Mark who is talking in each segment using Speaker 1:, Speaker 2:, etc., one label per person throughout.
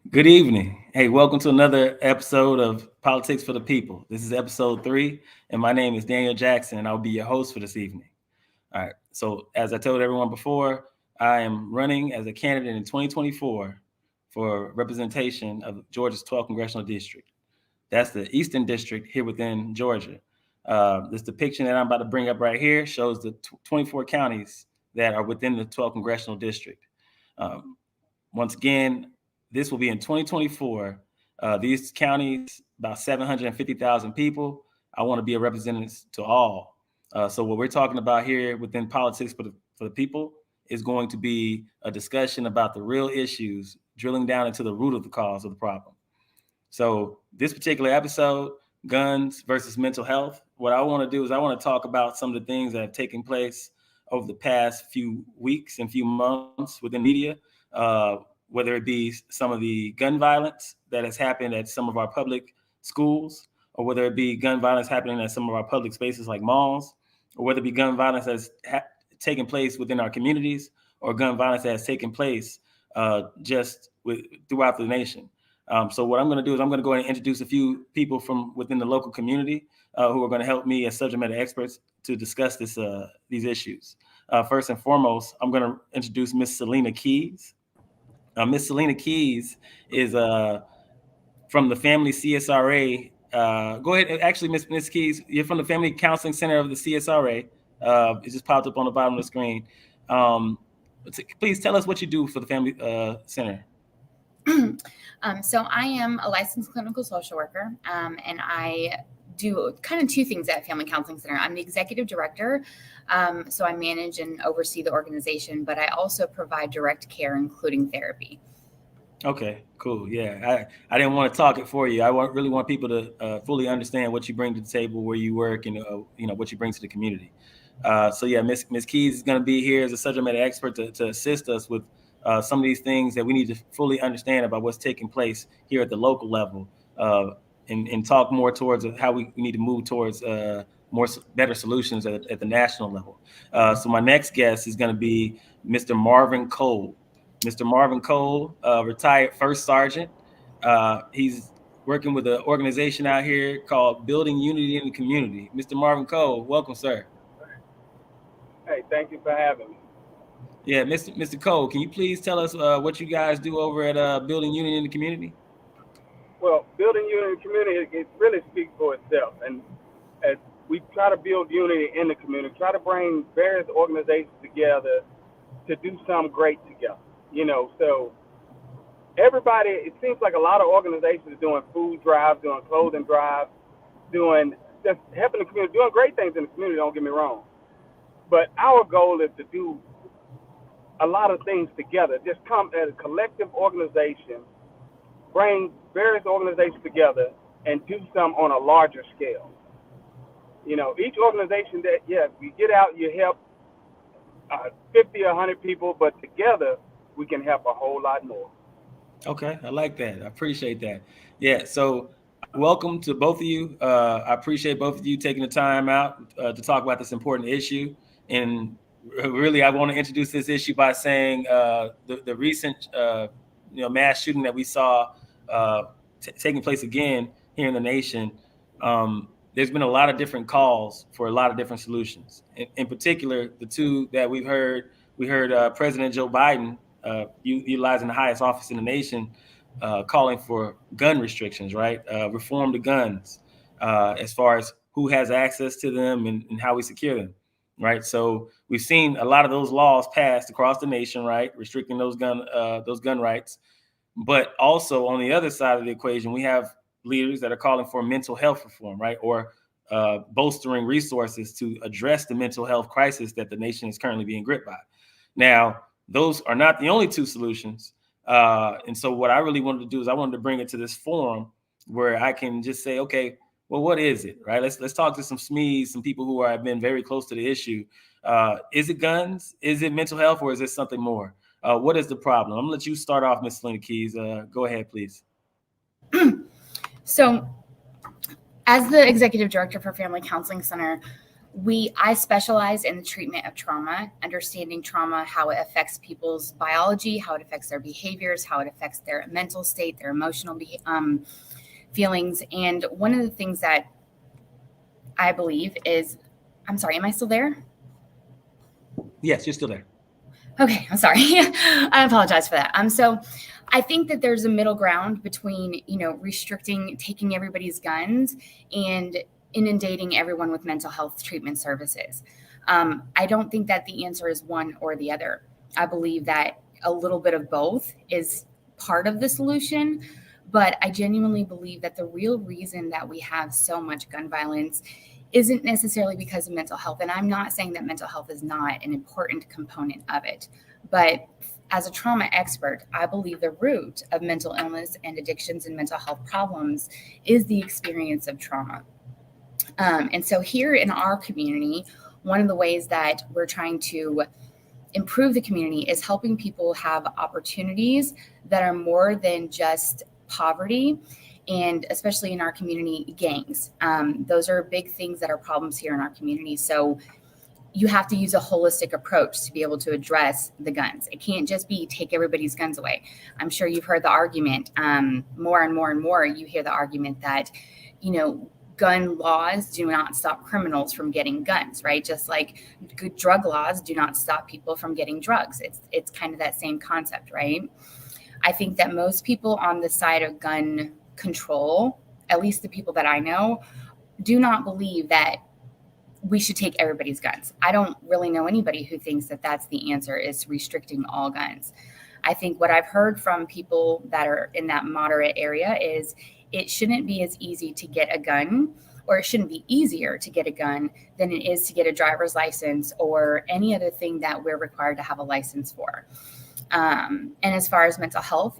Speaker 1: Good evening. Hey, welcome to another episode of Politics for the People. This is episode 3, and my name is Daniel Jackson, and I'll be your host for this evening. All right. So, as I told everyone before, I am running as a candidate in 2024 for representation of Georgia's 12th congressional district. That's the Eastern District here within Georgia. This depiction that I'm about to bring up right here shows the 24 counties that are within the 12th congressional district. Um, Once again, this will be in 2024. These counties, about 750,000 people. I want to be a representative to all. So what we're talking about here within politics for the people is going to be a discussion about the real issues, drilling down into the root of the cause of the problem. So this particular episode, guns versus mental health, what I want to do is I want to talk about some of the things that have taken place over the past few weeks and few months within media, uh, whether it be some of the gun violence that has happened at some of our public schools, or whether it be gun violence happening at some of our public spaces like malls, or whether it be gun violence that's taken place within our communities, or gun violence that has taken place throughout the nation. So what I'm going to do is I'm going to go ahead and introduce a few people from within the local community who are going to help me as subject matter experts to discuss these issues. First and foremost, I'm going to introduce Miss Selena Keys. Miss Selena Keys is from the Family CSRA. Go ahead, actually, Miss Keys, you're from the Family Counseling Center of the CSRA. It just popped up on the bottom of the screen. Um, Please tell us what you do for the Family Center.
Speaker 2: So I am a licensed clinical social worker, and I do kind of two things at Family Counseling Center. I'm the executive director, so I manage and oversee the organization, but I also provide direct care, including therapy.
Speaker 1: Okay, cool. Yeah, I didn't want to talk it for you. Really want people to fully understand what you bring to the table, where you work, and what you bring to the community. So yeah, Miss Keys is going to be here as a subject matter expert to assist us with some of these things that we need to fully understand about what's taking place here at the local level, and talk more towards how we need to move towards better solutions at the national level. So my next guest is going to be Mr. Marvin Cole. Mr. Marvin Cole, retired first sergeant. He's working with an organization out here called Building Unity in the Community. Mr. Marvin Cole, welcome, sir.
Speaker 3: Hey, thank you for having me.
Speaker 1: Yeah, Mr. Cole, can you please tell us what you guys do over at Building Unity in the Community?
Speaker 3: Well, building unity in the community, it really speaks for itself. And as we try to build unity in the community, try to bring various organizations together to do something great together. So everybody, it seems like a lot of organizations are doing food drives, doing clothing drives, doing just helping the community, doing great things in the community, don't get me wrong. But our goal is to do a lot of things together, just come as a collective organization, bring various organizations together and do some on a larger scale. Each organization that, you get out, you help 50 or 100 people, but together we can help a whole lot more.
Speaker 1: Okay, I like that. I appreciate that. Yeah, so welcome to both of you. I appreciate both of you taking the time out to talk about this important issue. And really, I want to introduce this issue by saying the recent mass shooting that we saw taking place again here in the nation. There's been a lot of different calls for a lot of different solutions. In particular, the two that we heard President Joe Biden, utilizing the highest office in the nation, calling for gun restrictions, right? Reform the guns as far as who has access to them and how we secure them, right? So we've seen a lot of those laws passed across the nation, right, restricting those gun rights. But also on the other side of the equation, we have leaders that are calling for mental health reform, right, or bolstering resources to address the mental health crisis that the nation is currently being gripped by. Now, those are not the only two solutions. And so what I really wanted to do is I wanted to bring it to this forum where I can just say, okay, well, what is it, right? Let's talk to some SMEs, some people who have been very close to the issue. Is it guns? Is it mental health? Or is it something more? What is the problem? I'm going to let you start off, Ms. Selena Keys. Go ahead, please.
Speaker 2: So as the executive director for Family Counseling Center, I specialize in the treatment of trauma, understanding trauma, how it affects people's biology, how it affects their behaviors, how it affects their mental state, their emotional feelings. And one of the things that I believe is, I'm sorry, am I still there?
Speaker 1: Yes, you're still there.
Speaker 2: Okay, I'm sorry. I apologize for that. So I think that there's a middle ground between, restricting, taking everybody's guns and inundating everyone with mental health treatment services. I don't think that the answer is one or the other. I believe that a little bit of both is part of the solution, but I genuinely believe that the real reason that we have so much gun violence isn't necessarily because of mental health. And I'm not saying that mental health is not an important component of it, but as a trauma expert, I believe the root of mental illness and addictions and mental health problems is the experience of trauma. And so here in our community, one of the ways that we're trying to improve the community is helping people have opportunities that are more than just poverty, and especially in our community, gangs. Those are big things that are problems here in our community. So you have to use a holistic approach to be able to address the guns. It can't just be take everybody's guns away. I'm sure you've heard the argument more and more and more. You hear the argument that, gun laws do not stop criminals from getting guns, right? Just like good drug laws do not stop people from getting drugs. It's kind of that same concept, right? I think that most people on the side of gun control, at least the people that I know, do not believe that we should take everybody's guns. I don't really know anybody who thinks that that's the answer, is restricting all guns. I think what I've heard from people that are in that moderate area is it shouldn't be as easy to get a gun, or it shouldn't be easier to get a gun than it is to get a driver's license or any other thing that we're required to have a license for. And as far as mental health,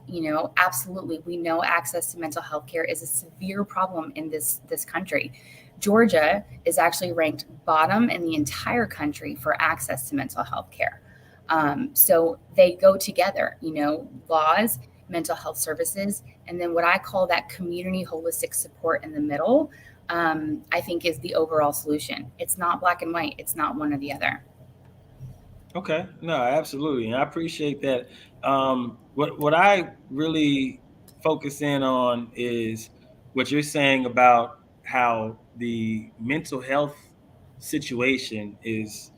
Speaker 2: absolutely, we know access to mental health care is a severe problem in this country. Georgia is actually ranked bottom in the entire country for access to mental health care. So they go together, laws, mental health services, and then what I call that community holistic support in the middle, I think is the overall solution. It's not black and white. It's not one or the other.
Speaker 1: Okay, no, absolutely, and I appreciate that. What I really focus in on is what you're saying about how the mental health situation is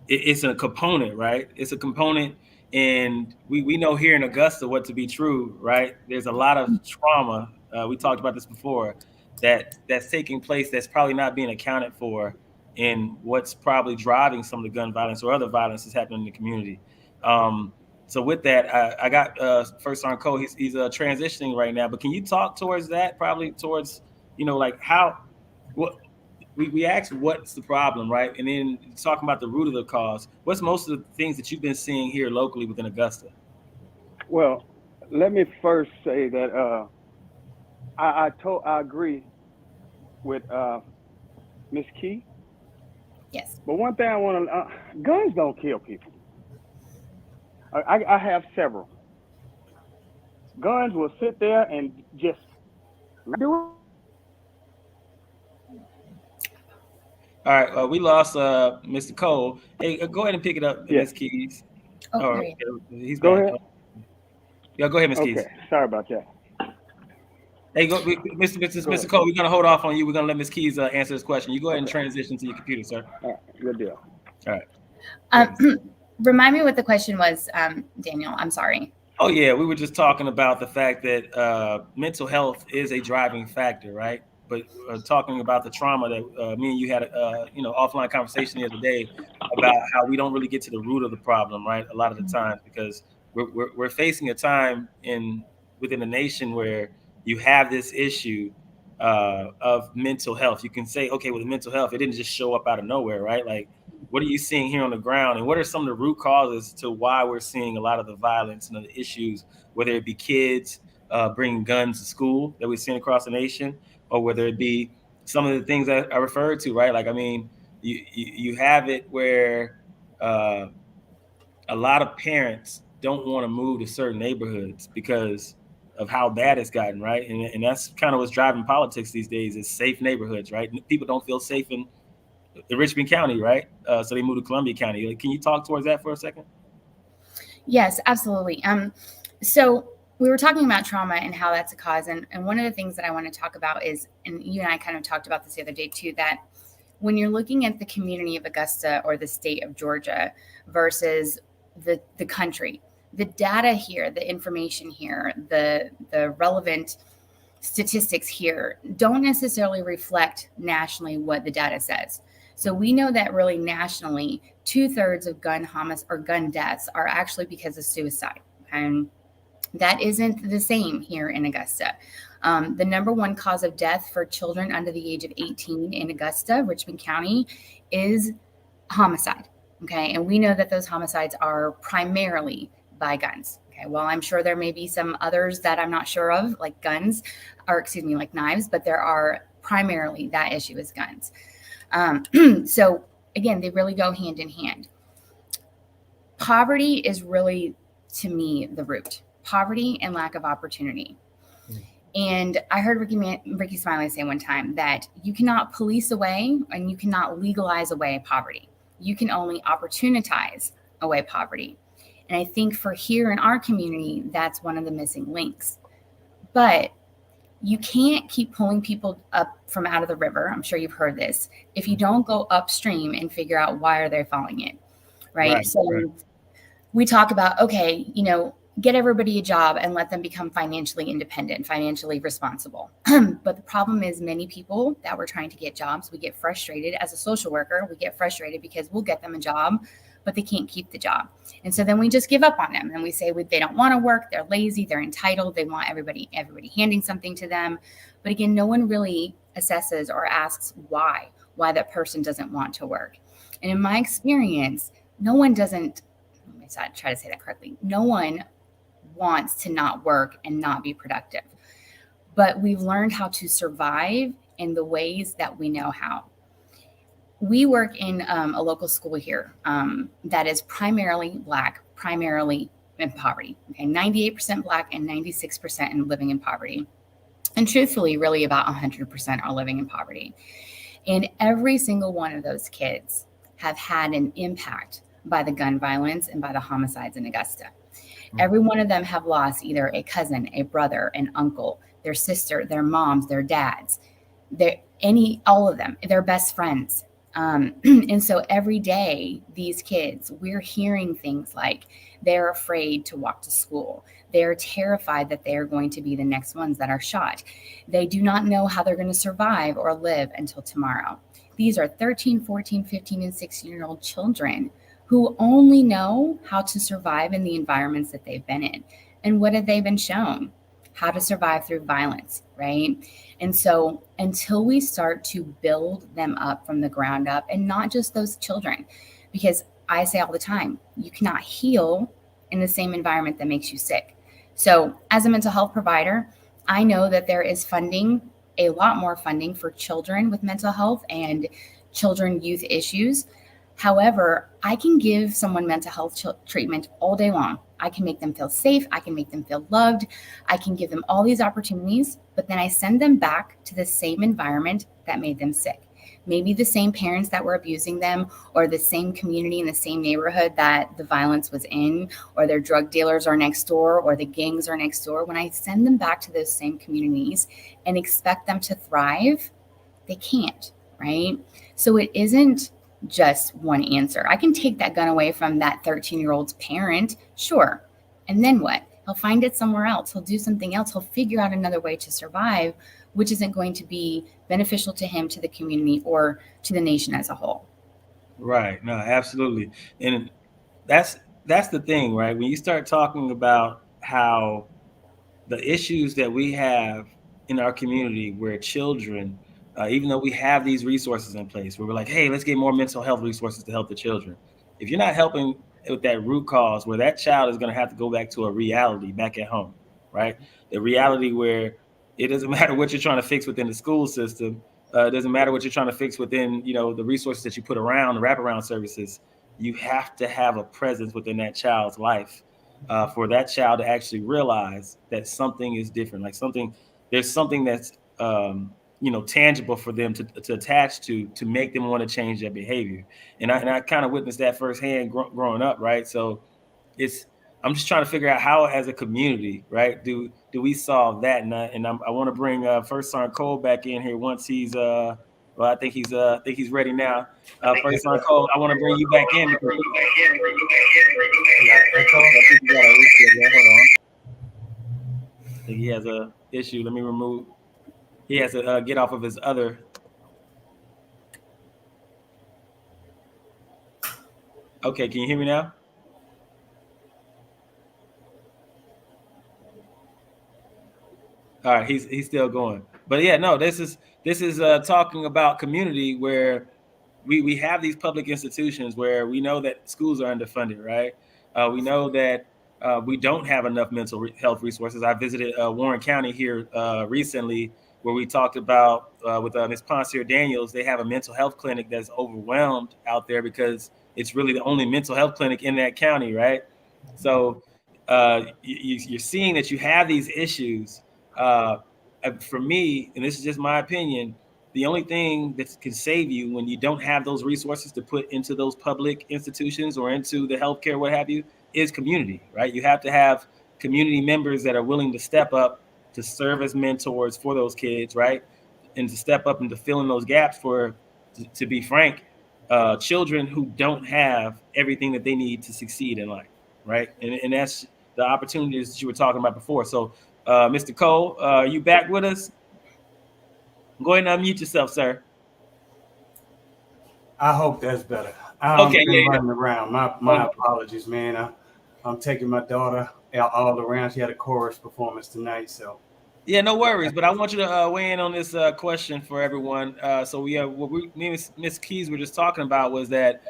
Speaker 1: it's a component, right? It's a component, and we know here in Augusta what to be true, right? There's a lot of trauma. We talked about this before that's taking place that's probably not being accounted for in what's probably driving some of the gun violence or other violence that's happening in the community. So with that, I got first on Cole. He's transitioning right now, but can you talk towards that? Probably towards like how what we asked what's the problem, right? And then talking about the root of the cause. What's most of the things that you've been seeing here locally within Augusta?
Speaker 3: Well, let me first say that I agree with Miss Key.
Speaker 2: Yes.
Speaker 3: But one thing I want to guns don't kill people. I have several. Guns will sit there and just do
Speaker 1: All right, we lost Mr. Cole. Hey, go ahead and pick it up,
Speaker 3: Yeah.
Speaker 1: Miss Keys.
Speaker 2: Oh,
Speaker 1: He's
Speaker 3: Go
Speaker 1: back.
Speaker 3: ahead.
Speaker 1: Yeah, go ahead, Miss Keys.
Speaker 3: Okay, sorry about that.
Speaker 1: Hey, Mr. Cole, we're gonna hold off on you. We're gonna let Miss Keys answer this question. You go ahead and transition to your computer, sir.
Speaker 3: All right, good deal.
Speaker 1: All right.
Speaker 2: Remind me what the question was, Daniel. I'm sorry.
Speaker 1: Oh yeah, we were just talking about the fact that mental health is a driving factor, right? But talking about the trauma that me and you had offline conversation the other day about how we don't really get to the root of the problem, right? A lot of the times because we're facing a time within the nation where you have this issue of mental health. You can say, okay, with mental health, it didn't just show up out of nowhere, right? Like, what are you seeing here on the ground, and what are some of the root causes to why we're seeing a lot of the violence and the issues, whether it be kids bringing guns to school that we're seeing across the nation, or whether it be some of the things that I referred to, right? Like, I mean, you have it where a lot of parents don't want to move to certain neighborhoods because of how bad it's gotten, right? And that's kind of what's driving politics these days is safe neighborhoods, right? People don't feel safe in Richmond County, right? So they moved to Columbia County. Like, can you talk towards that for a second?
Speaker 2: Yes, absolutely. So we were talking about trauma and how that's a cause, and one of the things that I want to talk about is, and you and I kind of talked about this the other day too, that when you're looking at the community of Augusta or the state of Georgia versus the country, the data here, the information here, the relevant statistics here don't necessarily reflect nationally what the data says. So we know that really nationally, 2/3 of gun homicides or gun deaths are actually because of suicide. And that isn't the same here in Augusta. The number one cause of death for children under the age of 18 in Augusta, Richmond County, is homicide. Okay. And we know that those homicides are primarily by guns. Okay. Well, I'm sure there may be some others that I'm not sure of, like guns, or excuse me, like knives, but there are primarily that issue is guns. So again, they really go hand in hand. Poverty is really, to me, the root. Poverty and lack of opportunity. And I heard Ricky Smiley say one time that you cannot police away and you cannot legalize away poverty. You can only opportunize away poverty. And I think for here in our community, that's one of the missing links. But you can't keep pulling people up from out of the river. I'm sure you've heard this. If you don't go upstream and figure out why are they falling in, right? So we talk about, okay, get everybody a job and let them become financially independent, financially responsible. But the problem is many people that we're trying to get jobs, we get frustrated as a social worker. We get frustrated because we'll get them a job, but they can't keep the job. And so then we just give up on them and we say they don't want to work. They're lazy. They're entitled. They want everybody handing something to them. But again, no one really assesses or asks why that person doesn't want to work. And in my experience, no one try to say that correctly. No one wants to not work and not be productive. But we've learned how to survive in the ways that we know how. We work in a local school here that is primarily Black, primarily in poverty. Okay, 98% Black and 96% in living in poverty. And truthfully, really about 100% are living in poverty. And every single one of those kids have had an impact by the gun violence and by the homicides in Augusta. Every one of them have lost either a cousin, a brother, an uncle, their sister, their moms, their dads, all of them, their best friends. And so every day, these kids, we're hearing things like they're afraid to walk to school. They're terrified that they're going to be the next ones that are shot. They do not know how they're going to survive or live until tomorrow. These are 13, 14, 15, and 16-year-old children who only know how to survive in the environments that they've been in. And what have they been shown? How to survive through violence, right? And so until we start to build them up from the ground up, and not just those children, because I say all the time, you cannot heal in the same environment that makes you sick. So as a mental health provider, I know that there is funding, a lot more funding for children with mental health and children youth issues. However, I can give someone mental health treatment all day long. I can make them feel safe. I can make them feel loved. I can give them all these opportunities, but then I send them back to the same environment that made them sick. Maybe the same parents that were abusing them, or the same community in the same neighborhood that the violence was in, or their drug dealers are next door, or the gangs are next door. When I send them back to those same communities and expect them to thrive, they can't, right? So it isn't just one answer. I can take that gun away from that 13-year-old's parent, sure. And then what? He'll find it somewhere else. He'll do something else. He'll figure out another way to survive, which isn't going to be beneficial to him, to the community, or to the nation as a whole.
Speaker 1: Right. No, absolutely. And that's that's the thing, right? When you start talking about how the issues that we have in our community where children, even though we have these resources in place, where we're like, hey, let's get more mental health resources to help the children. If you're not helping with that root cause, where that child is going to have to go back to a reality back at home, right? The reality where it doesn't matter what you're trying to fix within the school system. It doesn't matter what you're trying to fix within, the resources that you put around the wraparound services. You have to have a presence within that child's life for that child to actually realize that something is different. Like there's something that's tangible for them to attach to make them want to change their behavior. And I kind of witnessed that firsthand growing up, right? So I'm just trying to figure out how, as a community, right, do we solve that? And I want to bring First Sergeant Cole back in here once he's I think he's ready now. First Sergeant Cole, I want to bring you back in because hold on. I think he has a issue. Let me remove. He has to get off of his other. Okay, can you hear me now? All right, he's still going. But yeah, no, this is talking about community where we have these public institutions where we know that schools are underfunded, right? We know that we don't have enough mental health resources. I visited Warren County here recently, where we talked about with Ms. Ponsier Daniels. They have a mental health clinic that's overwhelmed out there because it's really the only mental health clinic in that county, right? So you're seeing that you have these issues. Uh, for me, and this is just my opinion, the only thing that can save you when you don't have those resources to put into those public institutions or into the healthcare, what have you, is community, right? You have to have community members that are willing to step up to serve as mentors for those kids, right? And to step up and to fill in those gaps for, to be frank, children who don't have everything that they need to succeed in life, right? And that's the opportunities that you were talking about before. So, Mr. Cole, are you back with us? Go ahead and unmute yourself, sir.
Speaker 4: I hope that's better.
Speaker 1: Okay,
Speaker 4: Been
Speaker 1: yeah.
Speaker 4: running around. My apologies, man. I'm taking my daughter all around. She had a chorus performance tonight, so.
Speaker 1: Yeah, no worries. But I want you to weigh in on this question for everyone. So what me and Ms. Keys were just talking about was that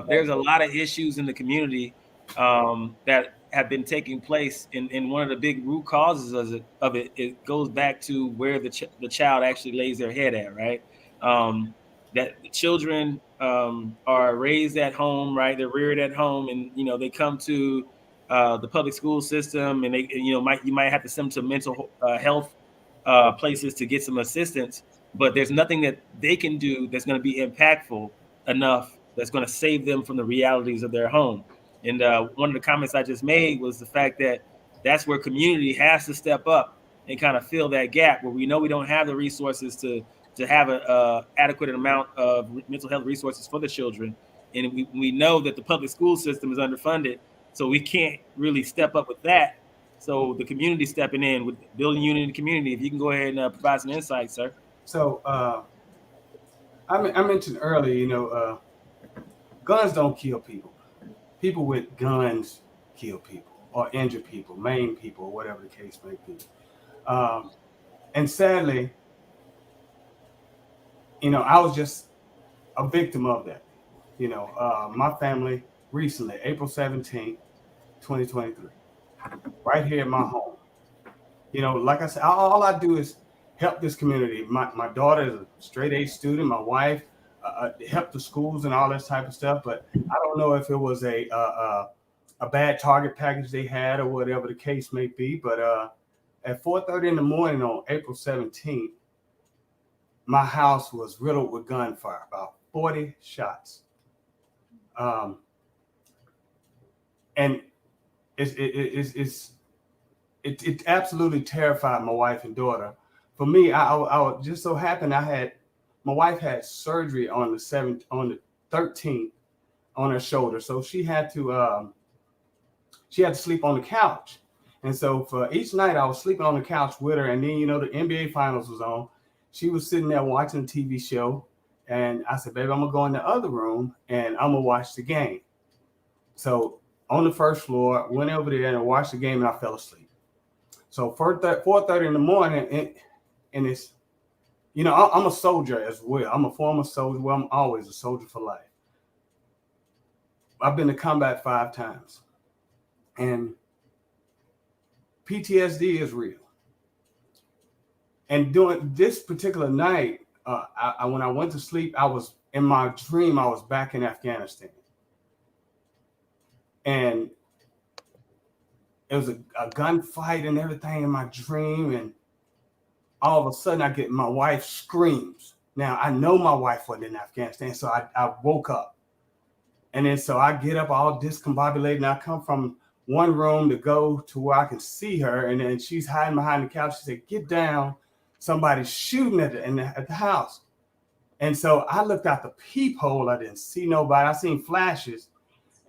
Speaker 1: there's a lot of issues in the community that have been taking place, and one of the big root causes of it goes back to where the child actually lays their head at, right? That the children are raised at home, right? They're reared at home, and they come to the public school system, and you might have to send them to mental health places to get some assistance. But there's nothing that they can do that's going to be impactful enough that's going to save them from the realities of their home. And one of the comments I just made was the fact that that's where community has to step up and kind of fill that gap where we know we don't have the resources to have a adequate amount of mental health resources for the children. And we know that the public school system is underfunded, so we can't really step up with that. So the community stepping in with building unity in the community. If you can go ahead and provide some insight, sir.
Speaker 4: So I mentioned earlier, guns don't kill people. People with guns kill people or injure people, maim people, or whatever the case may be. And sadly, I was just a victim of that. My family recently, April 17th, 2023, right here in my home. Like I said, all I do is help this community. My daughter is a straight A student. My wife help the schools and all this type of stuff. But I don't know if it was a bad target package they had or whatever the case may be. But at 4:30 in the morning on April 17th, my house was riddled with gunfire, about 40 shots. And it absolutely terrified my wife and daughter. For me, I just so happened my wife had surgery on the 13th on her shoulder, so she had to sleep on the couch. And so for each night, I was sleeping on the couch with her. And then the NBA Finals was on. She was sitting there watching a TV show, and I said, "Baby, I'm gonna go in the other room and I'm gonna watch the game." So on the first floor, went over there and watched the game, and I fell asleep. So 4:30 in the morning, and it's, I'm a soldier as well. I'm a former soldier. Well, I'm always a soldier for life. I've been to combat 5 times, and PTSD is real. And during this particular night, when I went to sleep, I was in my dream. I was back in Afghanistan, and it was a gunfight and everything in my dream. And all of a sudden I get my wife screams. Now I know my wife wasn't in Afghanistan, so I woke up. And then so I get up all discombobulated, and I come from one room to go to where I can see her, and then she's hiding behind the couch. She said, "Get down. Somebody's shooting at the house." And so I looked out the peephole. I didn't see nobody. I seen flashes.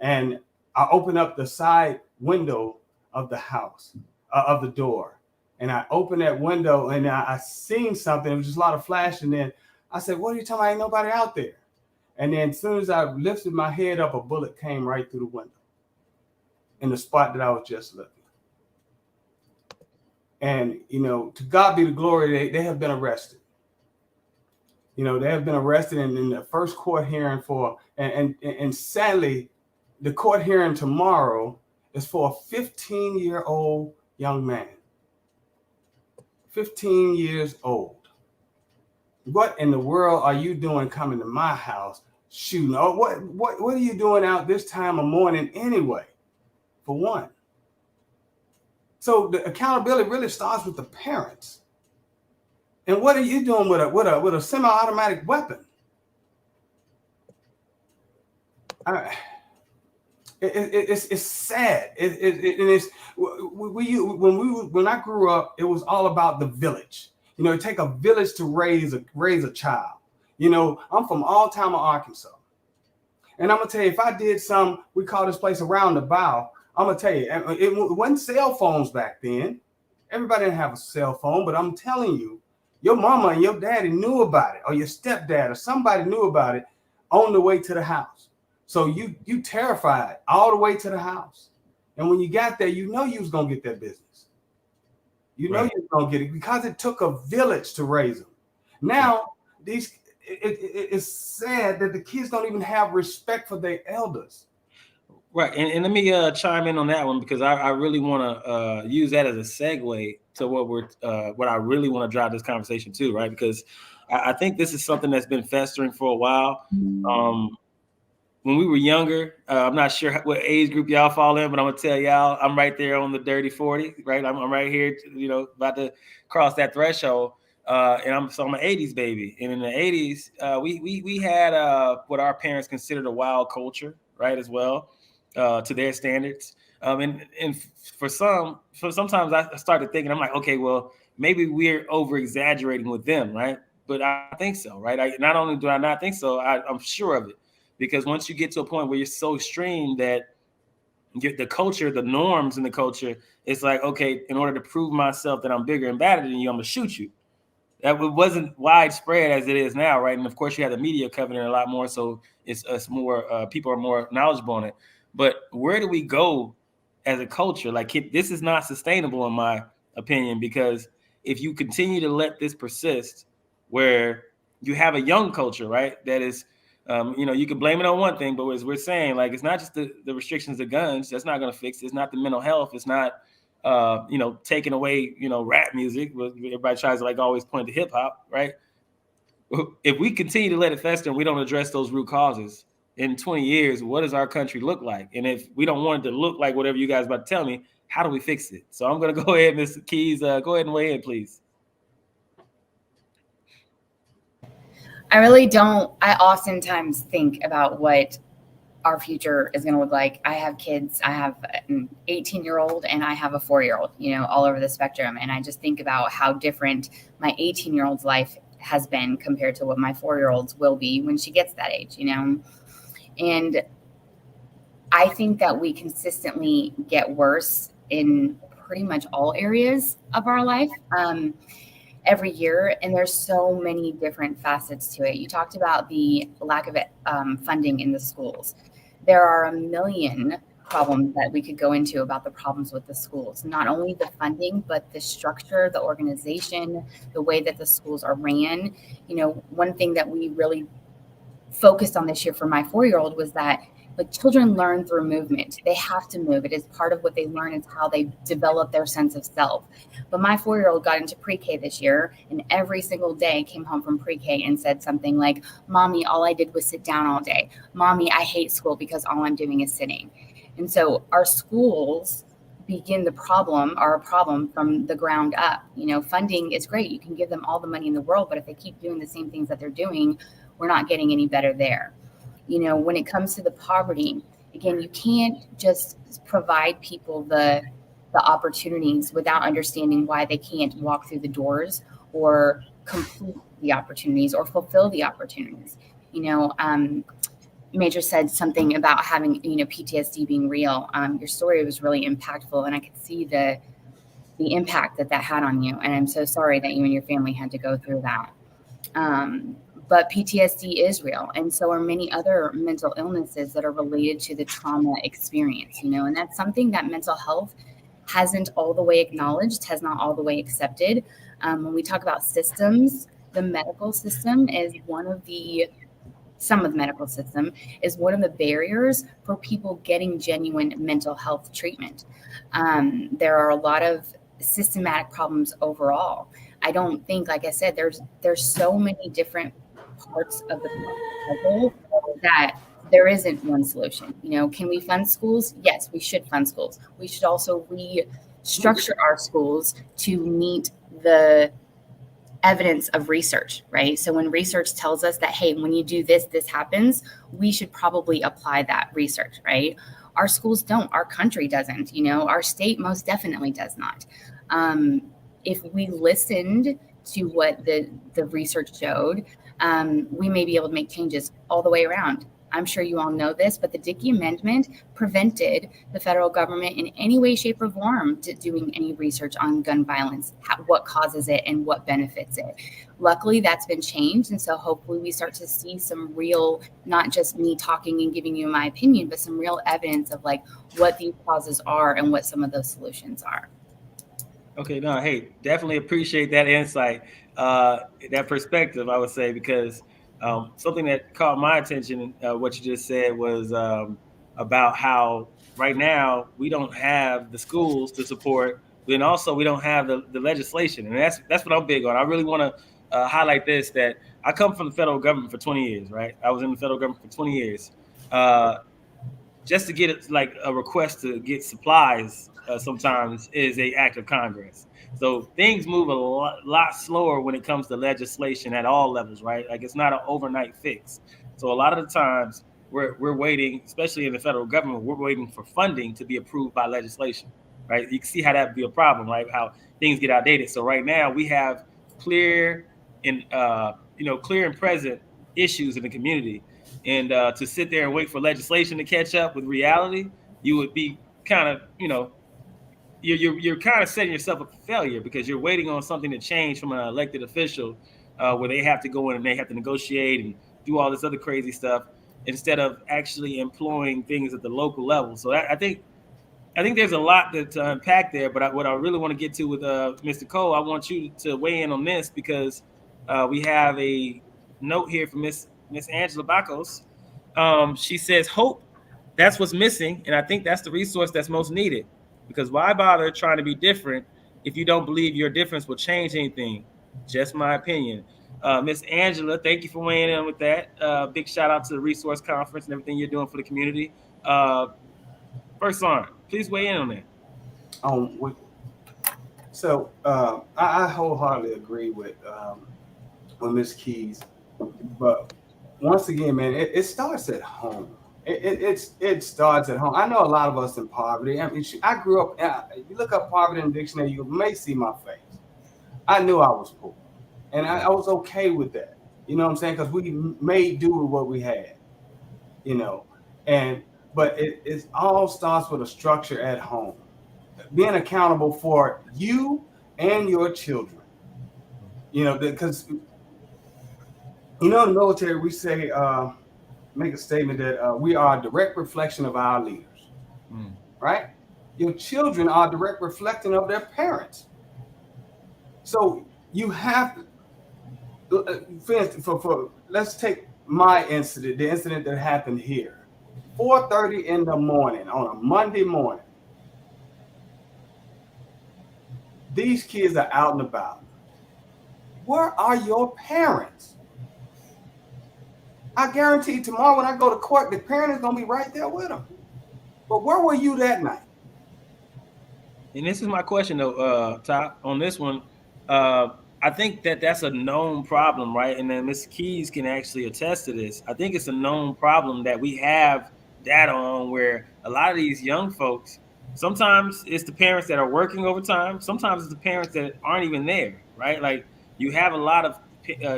Speaker 4: And I opened up the side window of the house, of the door. And I opened that window, and I seen something. It was just a lot of flash. And then I said, "What are you talking about? Ain't nobody out there." And then as soon as I lifted my head up, a bullet came right through the window in the spot that I was just looking. And, to God be the glory, they have been arrested. They have been arrested in the first court hearing for, and sadly, the court hearing tomorrow is for a 15-year-old young man. 15 years old. What in the world are you doing coming to my house shooting? Or what are you doing out this time of morning anyway? For one. So the accountability really starts with the parents. And what are you doing with a semi-automatic weapon? It's sad. When I grew up, it was all about the village. It take a village to raise a child. I'm from Altima, Arkansas, and I'm gonna tell you, if I did we call this place around the bow. I'm gonna tell you, it wasn't cell phones back then. Everybody didn't have a cell phone, but I'm telling you, your mama and your daddy knew about it, or your stepdad, or somebody knew about it on the way to the house. So you terrified all the way to the house. And when you got there, you was going to get that business. You was going to get it because it took a village to raise them. Now, it's sad that the kids don't even have respect for their elders.
Speaker 1: Right. And let me chime in on that one, because I really want to use that as a segue to what I really want to drive this conversation to, right? Because I think this is something that's been festering for a while. When we were younger, I'm not sure what age group y'all fall in, but I'm gonna tell y'all, I'm right there on the dirty 40, right? I'm right here, about to cross that threshold. And I'm an 80s baby. And in the 80s, we had what our parents considered a wild culture, right, as well, to their standards. And sometimes I started thinking, I'm like, okay, well, maybe we're over exaggerating with them, right? But I think so, right? Not only do I not think so, I'm sure of it. Because once you get to a point where you're so extreme that the culture, the norms in the culture, it's like, okay, in order to prove myself that I'm bigger and badder than you, I'm gonna shoot you. That wasn't widespread as it is now, right? And of course, you have the media covering it a lot more, so it's more people are more knowledgeable on it. But where do we go as a culture? Like, this is not sustainable, in my opinion, because if you continue to let this persist, where you have a young culture, right, that is. You can blame it on one thing, but as we're saying, like, it's not just the restrictions of guns. That's not going to fix it. It's not the mental health. It's not, taking away, rap music. Everybody tries to always point to hip hop, right? If we continue to let it fester and we don't address those root causes, in 20 years, what does our country look like? And if we don't want it to look like whatever you guys are about to tell me, how do we fix it? So I'm going to go ahead, Ms. Keys, go ahead and weigh in, please.
Speaker 2: I really don't. I oftentimes think about what our future is going to look like. I have kids. I have an 18-year-old and I have a 4-year-old, all over the spectrum. And I just think about how different my 18-year-old's life has been compared to what my 4-year-old's will be when she gets that age, And I think that we consistently get worse in pretty much all areas of our life. Every year, and there's so many different facets to it. You talked about the lack of funding in the schools. There are a million problems that we could go into about the problems with the schools. Not only the funding, but the structure, the organization, the way that the schools are ran. One thing that we really focused on this year for my 4-year-old was that children learn through movement. They have to move. It is part of what they learn. It's how they develop their sense of self. But my 4-year-old got into pre-K this year, and every single day came home from pre-K and said something like, "Mommy, all I did was sit down all day. Mommy, I hate school because all I'm doing is sitting." And so our schools begin the problem or a problem from the ground up. Funding is great. You can give them all the money in the world, but if they keep doing the same things that they're doing, we're not getting any better there. When it comes to the poverty, again, you can't just provide people the opportunities without understanding why they can't walk through the doors or complete the opportunities or fulfill the opportunities. Major said something about having, PTSD being real. Your story was really impactful, and I could see the impact that had on you. And I'm so sorry that you and your family had to go through that. But PTSD is real, and so are many other mental illnesses that are related to the trauma experience. And that's something that mental health hasn't all the way acknowledged, has not all the way accepted. When we talk about systems, the medical system is some of the medical system is one of the barriers for people getting genuine mental health treatment. There are a lot of systematic problems overall. I don't think, like I said, there's so many different parts of the puzzle that there isn't one solution. Can we fund schools? Yes, we should fund schools. We should also restructure our schools to meet the evidence of research, right? So when research tells us that, hey, when you do this, this happens, we should probably apply that research, right? Our schools don't, our country doesn't, our state most definitely does not. If we listened to what the research showed, we may be able to make changes all the way around. I'm sure you all know this, but the Dickey Amendment prevented the federal government in any way, shape, or form doing any research on gun violence, what causes it and what benefits it. Luckily, that's been changed. And so hopefully we start to see some real, not just me talking and giving you my opinion, but some real evidence of like what these causes are and what some of those solutions are.
Speaker 1: Okay, no, hey, definitely appreciate that insight, that perspective, I would say, because something that caught my attention, what you just said, was about how right now we don't have the schools to support, but then also we don't have the legislation, and that's what I'm big on. I really want to highlight this, that I come from the federal government for 20 years, right? I was in the federal government for 20 years. Just to get it, like a request to get supplies sometimes is a act of Congress. So things move a lot slower when it comes to legislation at all levels, right? Like it's not an overnight fix. So a lot of the times we're waiting, especially in the federal government, we're waiting for funding to be approved by legislation, right? You can see how that would be a problem, right? How things get outdated. So right now we have clear and clear and present issues in the community. And to sit there and wait for legislation to catch up with reality, you would be kind of, you're kind of setting yourself up for failure, because you're waiting on something to change from an elected official, where they have to go in and they have to negotiate and do all this other crazy stuff, instead of actually employing things at the local level. So I think there's a lot to unpack there. But what I really want to get to with Mr. Cole, I want you to weigh in on this, because we have a note here from Miss Angela Bacos. She says, hope, that's what's missing. And I think that's the resource that's most needed, because why bother trying to be different if you don't believe your difference will change anything? Just my opinion. Miss Angela, thank you for weighing in with that. Big shout out to the Resource Conference and everything you're doing for the community. First on, please weigh in on that.
Speaker 4: So I wholeheartedly agree with Ms. Keys, but once again, man, it starts at home. It starts at home. I know a lot of us in poverty. I mean, I grew up. You look up poverty in the dictionary, you may see my face. I knew I was poor, and I was okay with that. You know what I'm saying? Because we made do with what we had. But it all starts with a structure at home, being accountable for you and your children. Because in the military, we say, make a statement that we are a direct reflection of our leaders, right? Your children are a direct reflection of their parents. So you have to, for instance, let's take my incident, the incident that happened here. 4:30 in the morning on a Monday morning. These kids are out and about. Where are your parents? I guarantee tomorrow when I go to court, the parent is going to be right there with them. But where were you that night?
Speaker 1: And this is my question though, Top, on this one. I think that that's a known problem, right? And then Ms. Keys can actually attest to this. I think it's a known problem that we have data on where a lot of these young folks, sometimes it's the parents that are working overtime, sometimes it's the parents that aren't even there, right? Like you have a lot of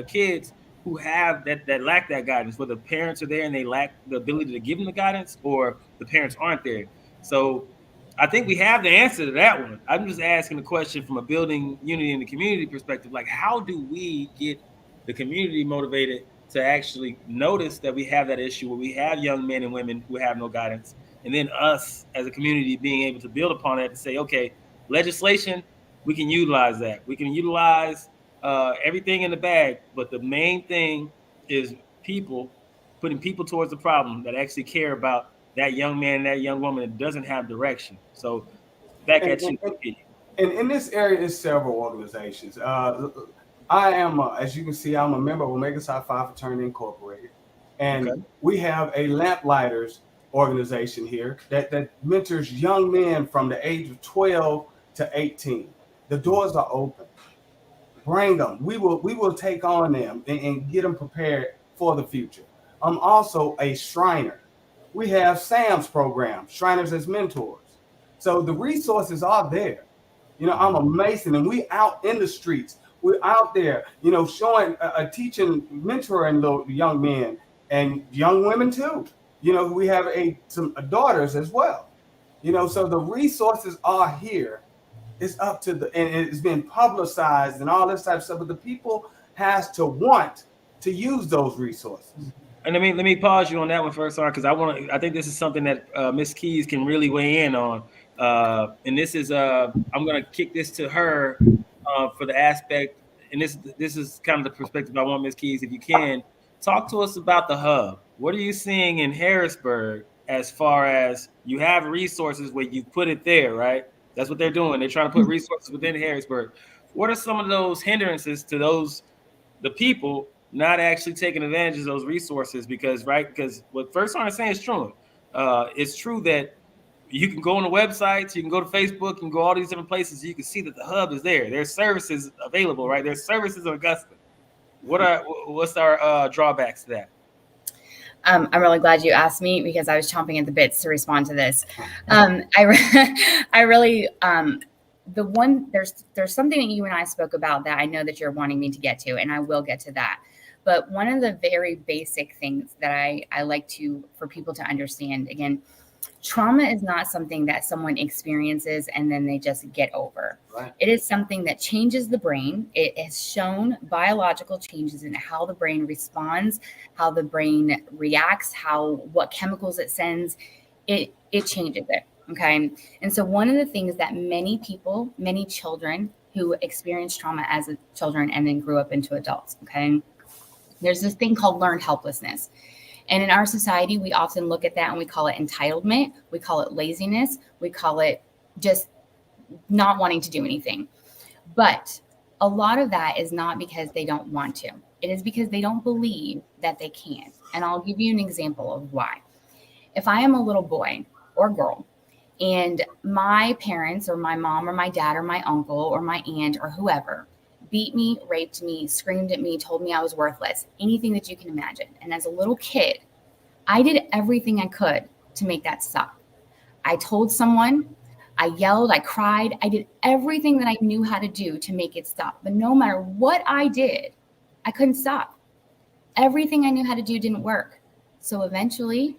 Speaker 1: kids who have that lack that guidance, where the parents are there and they lack the ability to give them the guidance, or the parents aren't there. So I think we have the answer to that one. I'm just asking the question from a building unity in the community perspective. Like, how do we get the community motivated to actually notice that we have that issue where we have young men and women who have no guidance, and then us as a community being able to build upon that to say, okay, legislation, we can utilize that. We can utilize everything in the bag, but the main thing is people, putting people towards the problem that actually care about that young man and that young woman that doesn't have direction. So back
Speaker 4: And,
Speaker 1: at you.
Speaker 4: and in this area is several organizations. I am, as you can see, I'm a member of Omega Psi Phi Fraternity Incorporated, and
Speaker 1: Okay.
Speaker 4: we have a Lamplighters organization here that mentors young men from the age of 12 to 18. The doors are open. Bring them. We will take on them and get them prepared for the future. I'm also a Shriner. We have Sam's program, Shriners as mentors. So the resources are there. You know, I'm a Mason, and we out in the streets. We're out there, you know, showing, teaching, mentoring the young men and young women too. You know, we have some daughters as well. You know, so the resources are here. It's up to and it's been publicized and all this type of stuff, but the people has to want to use those resources.
Speaker 1: And let me pause you on that one first, sorry, because I think this is something that Miss Keys can really weigh in on. And this is I'm gonna kick this to her for the aspect, and this is kind of the perspective I want, Miss Keys, if you can talk to us about the hub. What are you seeing in Harrisburg as far as you have resources where you put it there, right? That's what they're doing. They're trying to put resources within Harrisburg. What are some of those hindrances to the people not actually taking advantage of those resources? Because what First Sergeant is saying is true. It's true that you can go on the websites, you can go to Facebook, you can go all these different places. You can see that the hub is there. There's services available, right? There's services in Augusta. What's our drawbacks to that?
Speaker 2: I'm really glad you asked me, because I was chomping at the bits to respond to this. I really, there's something that you and I spoke about that I know that you're wanting me to get to, and I will get to that. But one of the very basic things that I like for people to understand, again, trauma is not something that someone experiences and then they just get over.
Speaker 4: Right.
Speaker 2: It is something that changes the brain. It has shown biological changes in how the brain responds, how the brain reacts, what chemicals it sends. It changes it. Okay. And so one of the things that many children who experience trauma as children and then grew up into adults, okay, there's this thing called learned helplessness. And in our society, we often look at that and we call it entitlement. We call it laziness. We call it just not wanting to do anything. But a lot of that is not because they don't want to. It is because they don't believe that they can. And I'll give you an example of why. If I am a little boy or girl, and my parents or my mom or my dad or my uncle or my aunt or whoever beat me, raped me, screamed at me, told me I was worthless, anything that you can imagine. And as a little kid, I did everything I could to make that stop. I told someone, I yelled, I cried. I did everything that I knew how to do to make it stop. But no matter what I did, I couldn't stop. Everything I knew how to do didn't work. So eventually,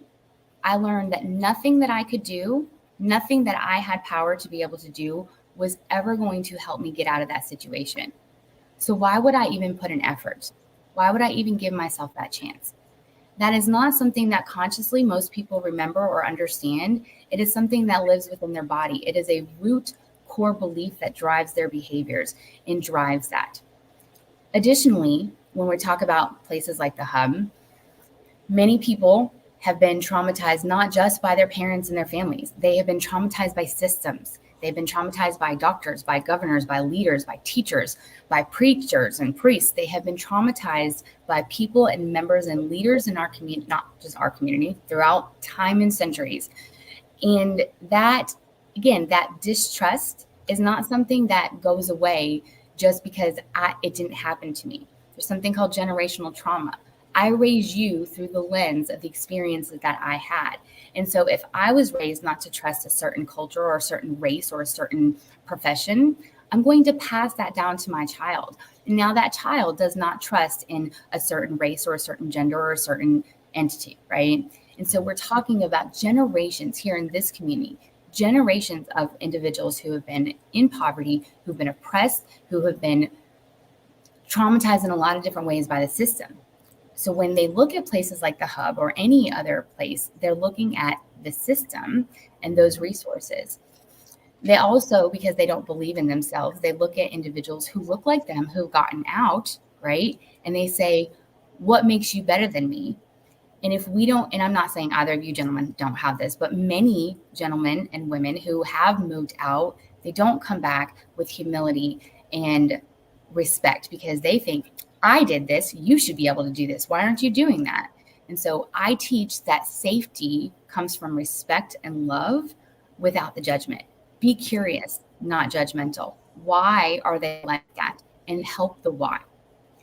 Speaker 2: I learned that nothing that I could do, nothing that I had power to be able to do was ever going to help me get out of that situation. So why would I even put an effort? Why would I even give myself that chance? That is not something that consciously most people remember or understand. It is something that lives within their body. It is a root core belief that drives their behaviors and drives that. Additionally, when we talk about places like the hub, many people have been traumatized not just by their parents and their families. They have been traumatized by systems. They've been traumatized by doctors, by governors, by leaders, by teachers, by preachers and priests. They have been traumatized by people and members and leaders in our community, not just our community, throughout time and centuries. And that, again, that distrust is not something that goes away just because it didn't happen to me. There's something called generational trauma. I raised you through the lens of the experiences that I had. And so if I was raised not to trust a certain culture or a certain race or a certain profession, I'm going to pass that down to my child. And now that child does not trust in a certain race or a certain gender or a certain entity, right? And so we're talking about generations here in this community, generations of individuals who have been in poverty, who've been oppressed, who have been traumatized in a lot of different ways by the system. So when they look at places like the Hub or any other place, they're looking at the system and those resources. They also, because they don't believe in themselves, they look at individuals who look like them, who've gotten out, right? And they say, what makes you better than me? And if we don't, and I'm not saying either of you gentlemen don't have this, but many gentlemen and women who have moved out, they don't come back with humility and respect because they think, I did this, you should be able to do this. Why aren't you doing that? And so I teach that safety comes from respect and love without the judgment. Be curious, not judgmental. Why are they like that? And help the why.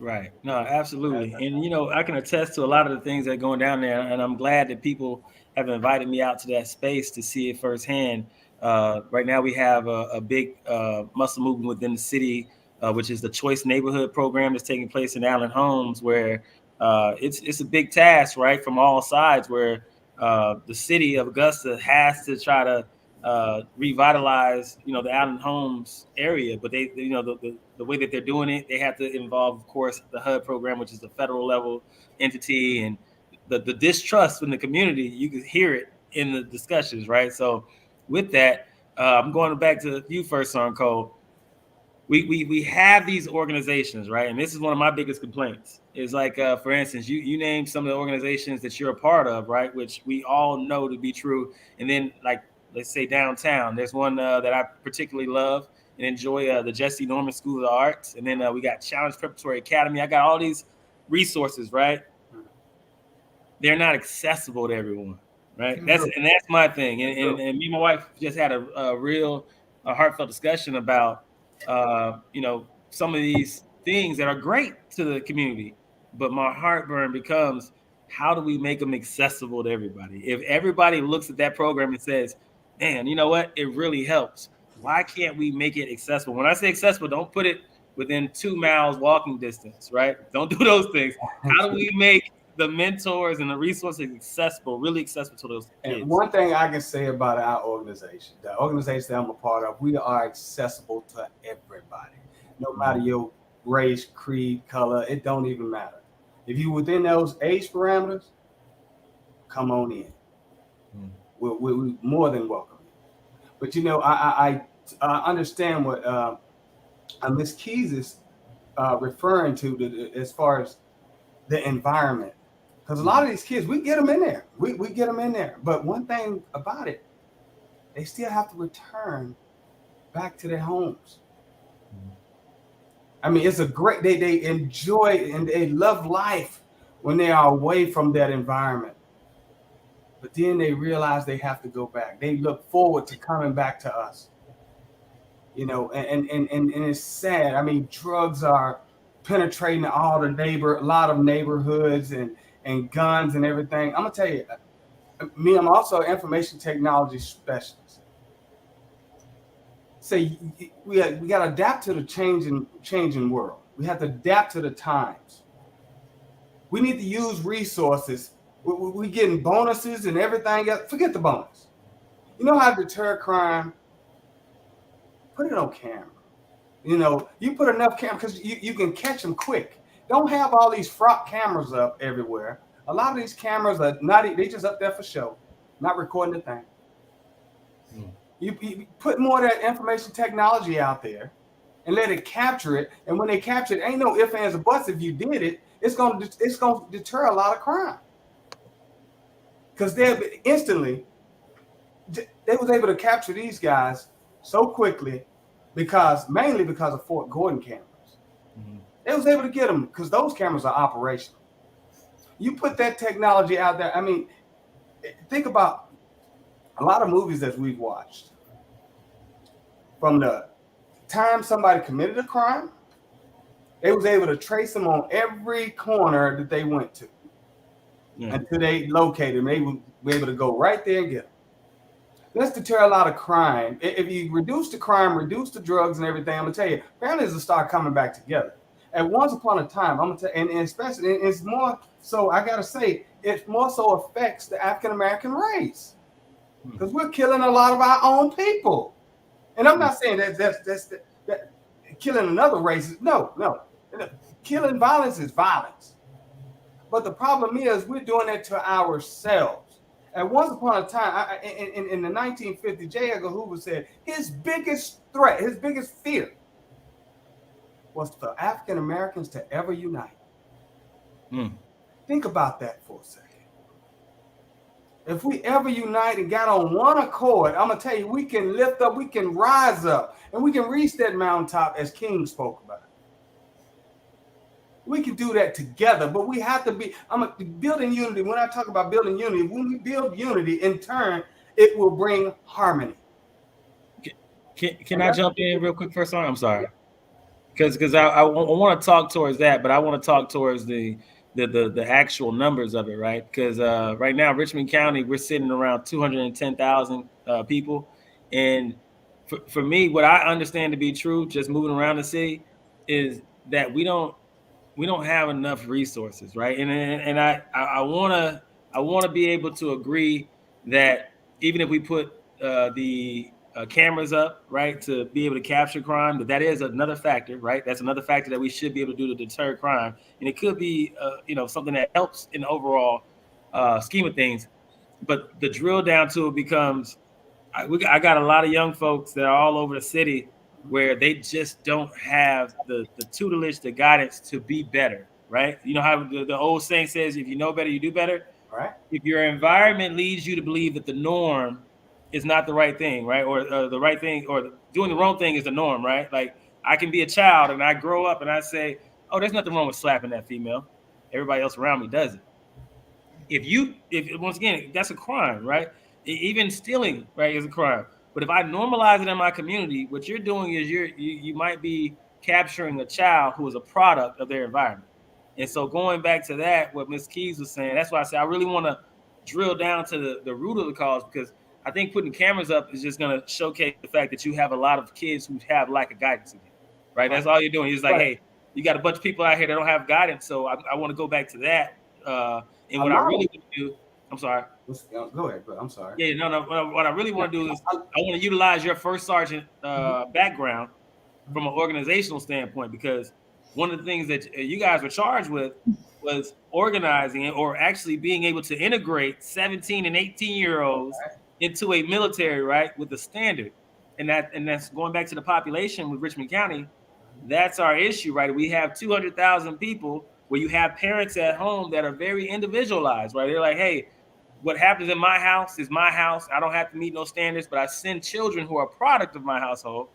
Speaker 1: Right. No, absolutely. And, I can attest to a lot of the things that are going down there. And I'm glad that people have invited me out to that space to see it firsthand. Right now, we have a big muscle movement within the city, which is the Choice Neighborhood program that's taking place in Allen Homes, where it's a big task, right, from all sides, where the city of Augusta has to try to revitalize, the Allen Homes area, but they the way that they're doing it, they have to involve, of course, the HUD program, which is the federal level entity, and the distrust in the community. You can hear it in the discussions, right? So, with that, I'm going back to you first, Son Cole. We have these organizations, right? And this is one of my biggest complaints. Is like, for instance, you named some of the organizations that you're a part of, right? Which we all know to be true. And then, like, let's say downtown, there's one that I particularly love and enjoy, the Jesse Norman School of the Arts. And then we got Challenge Preparatory Academy. I got all these resources, right? They're not accessible to everyone, right? That's my thing. And me and my wife just had a real heartfelt discussion about some of these things that are great to the community, but my heartburn becomes, how do we make them accessible to everybody? If everybody looks at that program and says, man, you know what, it really helps, why can't we make it accessible? When I say accessible, don't put it within 2 miles walking distance, right? Don't do those things. How do we make the mentors and the resources accessible, really accessible to those kids?
Speaker 4: And one thing I can say about our organization, the organization that I'm a part of, we are accessible to everybody, no matter your race, creed, color. It don't even matter. If you're within those age parameters, come on in. We're more than welcome. But I understand what Ms. Keys is referring to as far as the environment. Because a lot of these kids, we get them in there. We get them in there. But one thing about it, they still have to return back to their homes. I mean, it's a great, they enjoy and they love life when they are away from that environment. But then they realize they have to go back. They look forward to coming back to us. And it's sad. I mean, drugs are penetrating a lot of neighborhoods and guns and everything. I'm gonna tell you, I'm also an information technology specialist. So we got to adapt to the changing world. We have to adapt to the times. We need to use resources. We getting bonuses and everything else. Forget the bonus. You know how to deter crime? Put it on camera. You put enough camera because you can catch them quick. Don't have all these front cameras up everywhere. A lot of these cameras are they just up there for show, not recording the thing. You put more of that information technology out there and let it capture it. And when they capture it, ain't no ifs, ands, or buts. If you did it, it's gonna deter a lot of crime. Because they was able to capture these guys so quickly mainly because of Fort Gordon cameras. They was able to get them because those cameras are operational. You put that technology out there. I mean, think about a lot of movies that we've watched from the time somebody committed a crime, they was able to trace them on every corner that they went to until they located them. They would be able to go right there and get them. Let's deter a lot of crime. If you reduce the crime, reduce the drugs and everything, I'm gonna tell you, families will start coming back together. And once upon a time, I'm gonna tell you, and especially it's more so, I gotta say, it more so affects the African American race. Because we're killing a lot of our own people. And I'm not saying that killing another race is no. Killing violence is violence. But the problem is we're doing it to ourselves. And once upon a time, in the 1950s, J. Edgar Hoover said his biggest threat, his biggest fear was for African Americans to ever unite. Think about that for a second. If we ever unite and got on one accord, I'm going to tell you, we can lift up, we can rise up, and we can reach that mountaintop as King spoke about. We can do that together, but we have to be, building unity. When I talk about building unity, when we build unity, in turn, it will bring harmony.
Speaker 1: Can I jump in real quick first? I'm sorry. Because I want to talk towards that, but I want to talk towards the actual numbers of it, right? Because right now, Richmond County, we're sitting around 210,000 people. And for me, what I understand to be true, just moving around the city, is that we don't have enough resources, right? And I want to be able to agree that even if we put the cameras up, right, to be able to capture crime, that is another factor, right? That's another factor that we should be able to do to deter crime, and it could be something that helps in the overall scheme of things. But the drill down to it becomes, I got a lot of young folks that are all over the city where they just don't have the tutelage, the guidance to be better, right? You know how the old saying says, if you know better, you do better.
Speaker 4: Right.
Speaker 1: If your environment leads you to believe that the norm is not the right thing, right? Or the right thing, or doing the wrong thing is the norm, right? Like, I can be a child and I grow up and I say, oh, there's nothing wrong with slapping that female. Everybody else around me does it. If once again, that's a crime, right? Even stealing, right, is a crime. But if I normalize it in my community, what you're doing is you might be capturing a child who is a product of their environment. And so going back to that, what Ms. Keys was saying, that's why I say I really want to drill down to the root of the cause, because I think putting cameras up is just going to showcase the fact that you have a lot of kids who have lack of guidance again, right? That's all you're doing. It's like, hey, you got a bunch of people out here that don't have guidance. So I want to go back to that. And what I really want to do, I'm sorry.
Speaker 4: Go ahead, bro. I'm sorry.
Speaker 1: Yeah, no. What I really want to do is I want to utilize your first sergeant background from an organizational standpoint, because one of the things that you guys were charged with was organizing or actually being able to integrate 17 and 18-year-olds into a military, right, with a standard. And that's going back to the population with Richmond County. That's our issue, right? We have 200,000 people where you have parents at home that are very individualized, right? They're like, hey, what happens in my house is my house. I don't have to meet no standards, but I send children who are a product of my household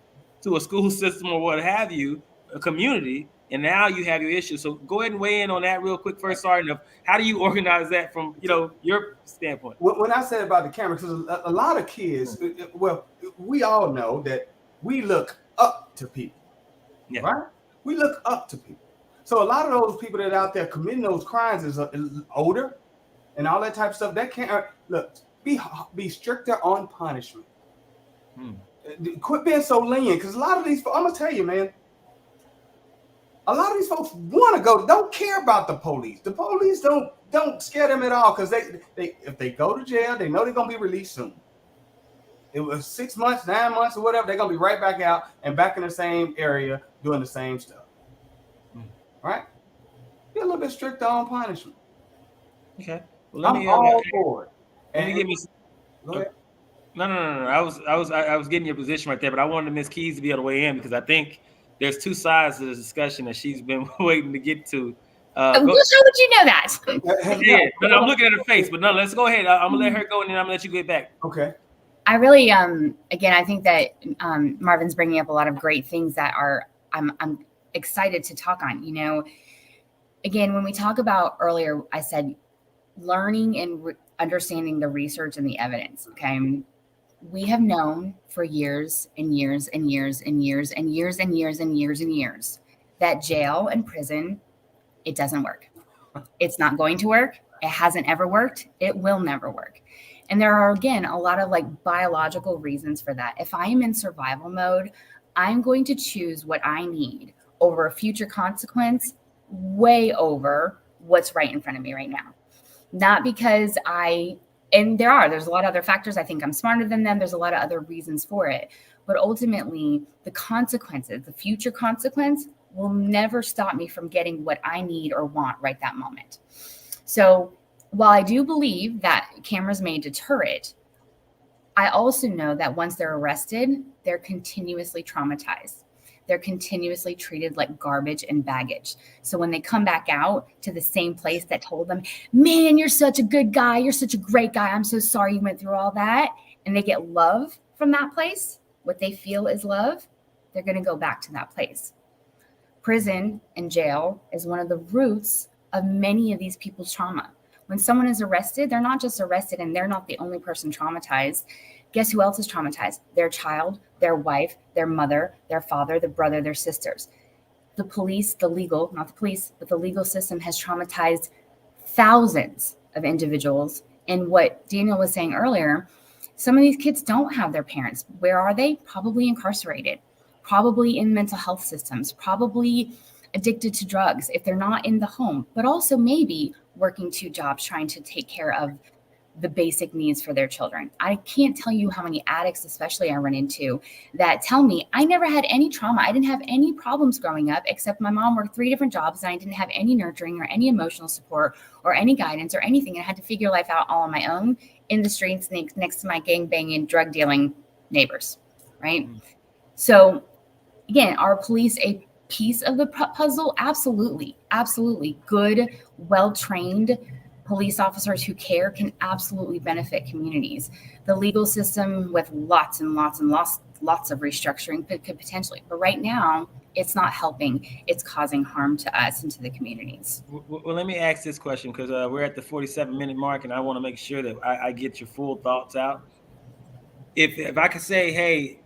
Speaker 1: to a school system or what have you, a community, and now you have your issue. So go ahead and weigh in on that real quick first, Sergeant, of how do you organize that from, your standpoint?
Speaker 4: When I said about the camera, because a lot of kids, well, we all know that we look up to people, right? We look up to people. So a lot of those people that are out there committing those crimes is older and all that type of stuff. That can't be stricter on punishment. Quit being so lenient, because a lot of these, I'm gonna tell you, man, a lot of these folks want to go, don't care about the police. The police don't scare them at all, because they if they go to jail, they know they're gonna be released soon. It was 6 months, 9 months, or whatever, they're gonna be right back out and back in the same area doing the same stuff. Right? Be a little bit stricter on punishment.
Speaker 1: Okay. Well,
Speaker 4: I'm all for it.
Speaker 1: Let me give me.
Speaker 4: Go ahead.
Speaker 1: No. I was getting your position right there, but I wanted Ms. Keys to be able to weigh in, because I think there's two sides to the discussion that she's been waiting to get to.
Speaker 2: How would you know that?
Speaker 1: Yeah, I'm looking at her face, but no, let's go ahead. I'm gonna let her go, and then I'm gonna let you get back.
Speaker 4: Okay.
Speaker 2: I really, again, I think that Marvin's bringing up a lot of great things that I'm excited to talk on. Again, when we talk about earlier, I said learning and understanding the research and the evidence. Okay. We have known for years and years and years and years and years and years and years and years that jail and prison, it doesn't work. It's not going to work. It hasn't ever worked. It will never work. And there are, again, a lot of like biological reasons for that. If I am in survival mode, I'm going to choose what I need over a future consequence, way over what's right in front of me right now. Not because there's a lot of other factors. I think I'm smarter than them. There's a lot of other reasons for it. But ultimately, the consequences, the future consequence will never stop me from getting what I need or want right that moment. So while I do believe that cameras may deter it, I also know that once they're arrested, they're continuously traumatized. They're continuously treated like garbage and baggage. So when they come back out to the same place that told them, man, you're such a good guy. You're such a great guy. I'm so sorry you went through all that. And they get love from that place, what they feel is love, they're going to go back to that place. Prison and jail is one of the roots of many of these people's trauma. When someone is arrested, they're not just arrested and they're not the only person traumatized. Guess who else is traumatized? Their child, their wife, their mother, their father, their brother, their sisters. The police, not the police, but the legal system has traumatized thousands of individuals. And what Daniel was saying earlier, some of these kids don't have their parents. Where are they? Probably incarcerated, probably in mental health systems, probably addicted to drugs if they're not in the home, but also maybe working 2 jobs trying to take care of the basic needs for their children. I can't tell you how many addicts, especially I run into, that tell me, I never had any trauma. I didn't have any problems growing up, except my mom worked 3 different jobs and I didn't have any nurturing or any emotional support or any guidance or anything. And I had to figure life out all on my own in the streets next to my gang-banging, drug-dealing neighbors, right? So again, are police a piece of the puzzle? Absolutely. Absolutely. Good, well-trained police officers who care can absolutely benefit communities. The legal system with lots and lots and lots of restructuring could potentially, but right now it's not helping. It's causing harm to us and to the communities.
Speaker 1: Well, let me ask this question because we're at the 47-minute mark and I want to make sure that I get your full thoughts out. If I could say, hey,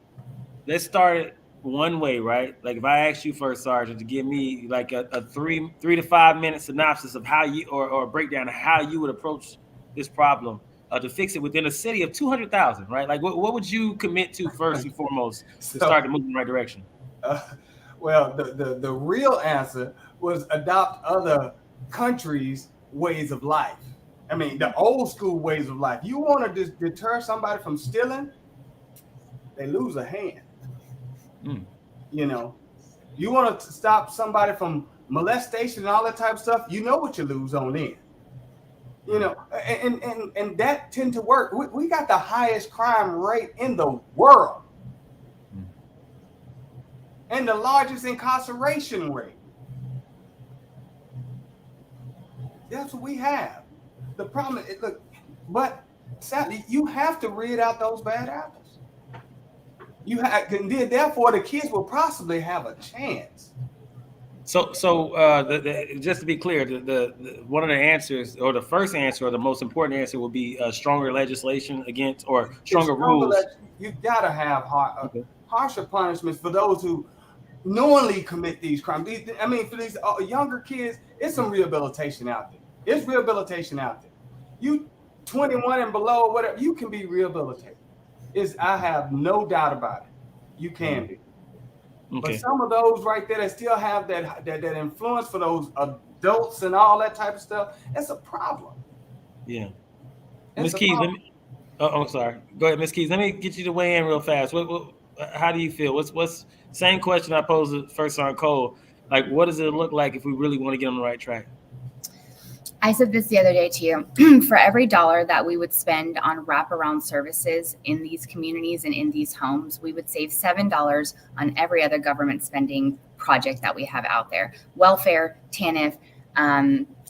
Speaker 1: let's start it one way, right? Like if I asked you first, Sergeant, to give me like a 3 to 5 minute synopsis of how you or a breakdown of how you would approach this problem to fix it within a city of 200,000, right? Like what would you commit to first and foremost to start to move in the right direction?
Speaker 4: Well, the real answer was adopt other countries' ways of life. I mean, the old school ways of life. You want to deter somebody from stealing, they lose a hand. You know, you want to stop somebody from molestation and all that type of stuff, you know what you lose on then. You know, and that tend to work. We got the highest crime rate in the world and the largest incarceration rate. That's what we have. The problem is, look, but sadly, you have to rid out those bad apples. Therefore, the kids will possibly have a chance.
Speaker 1: So just to be clear, the one of the answers, or the first answer, or the most important answer, will be stronger legislation against, or stronger rules.
Speaker 4: You gotta have harsher punishments for those who knowingly commit these crimes. For these younger kids, it's some rehabilitation out there. It's rehabilitation out there. You 21 and below, or whatever, you can be rehabilitated. I have no doubt about it. You can be. Okay. But some of those right there that still have that influence for those adults and all that type of stuff, it's a problem.
Speaker 1: Yeah. Ms. Keys, I'm sorry. Go ahead, Ms. Keys. Let me get you to weigh in real fast. How do you feel? What's same question I posed first on Cole? Like, what does it look like if we really want to get on the right track?
Speaker 2: I said this the other day to you, for every dollar that we would spend on wraparound services in these communities and in these homes, we would save $7 on every other government spending project that we have out there. Welfare, TANF,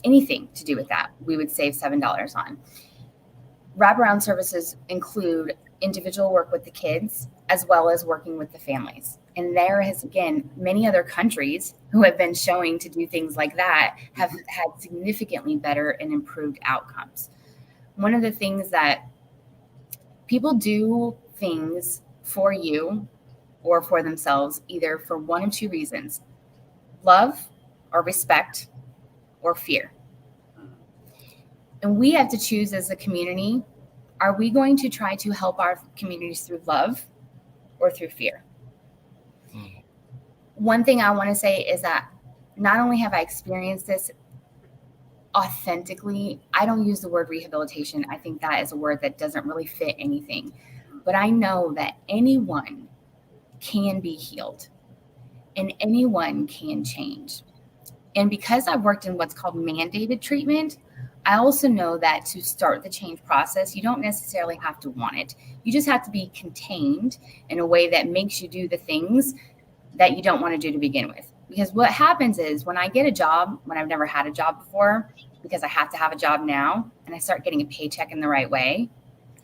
Speaker 2: anything to do with that, we would save $7 on. Wraparound services include individual work with the kids, as well as working with the families. And there has, again, many other countries who have been showing to do things like that have had significantly better and improved outcomes. One of the things that people do things for you or for themselves, either for one of two reasons: love or respect or fear. And we have to choose as a community, are we going to try to help our communities through love or through fear? One thing I want to say is that not only have I experienced this authentically, I don't use the word rehabilitation. I think that is a word that doesn't really fit anything. But I know that anyone can be healed and anyone can change. And because I've worked in what's called mandated treatment, I also know that to start the change process, you don't necessarily have to want it. You just have to be contained in a way that makes you do the things that you don't want to do to begin with. Because what happens is when I get a job, when I've never had a job before, because I have to have a job now, and I start getting a paycheck in the right way,